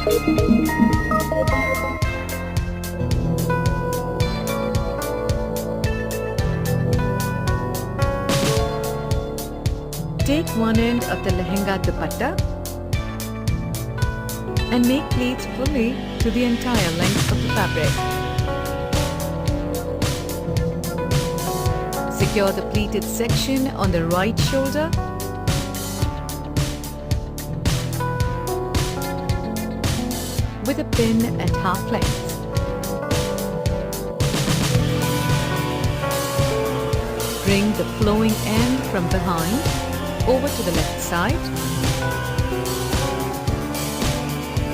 Take one end of the lehenga dupatta and make pleats fully to the entire length of the fabric. Secure the pleated section on the right shoulder with a pin at half length. Bring the flowing end from behind over to the left side.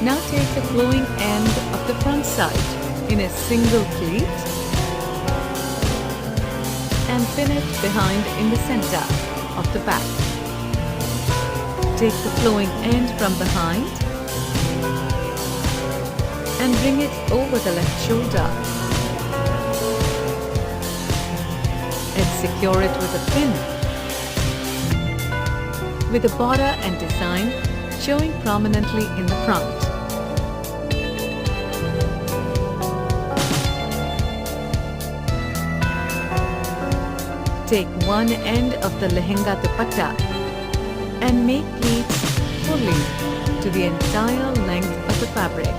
Now take the flowing end of the front side in a single pleat and pin it behind in the center of the back. Take the flowing end from behind and bring it over the left shoulder and secure it with a pin, with the border and design showing prominently in the front. Take one end of the lehenga dupatta and make pleats fully to the entire length of the fabric.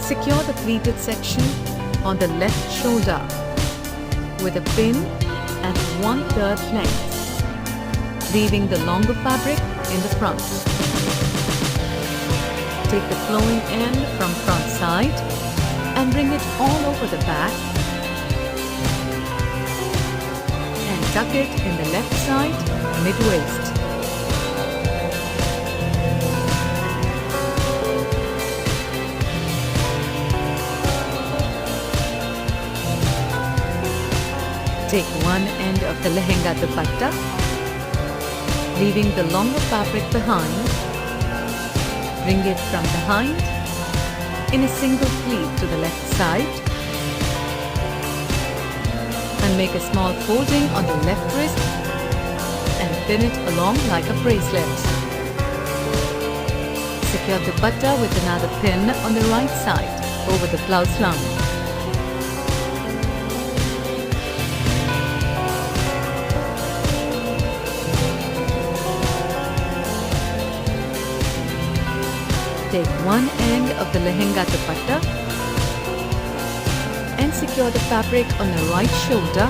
Secure the pleated section on the left shoulder with a pin at 1/3 length, leaving the longer fabric in the front. Take the flowing end from front side and bring it all over the back and tuck it in the left side mid-waist. Take one end of the lehenga dupatta, leaving the longer fabric behind. Bring it from behind in a single pleat to the left side and make a small folding on the left wrist and pin it along like a bracelet. Secure the dupatta with another pin on the right side over the blouse lump. Take one end of the lehenga dupatta and secure the fabric on the right shoulder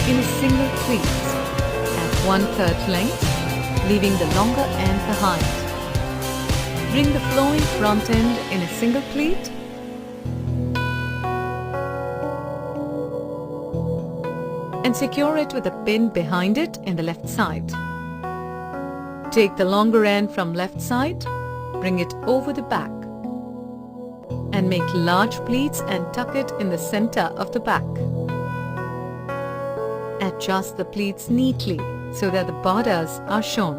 in a single pleat at 1/3 length, leaving the longer end behind. Bring the flowing front end in a single pleat and secure it with a pin behind it in the left side. Take the longer end from left side, bring it over the back and make large pleats and tuck it in the center of the back. Adjust the pleats neatly so that the borders are shown.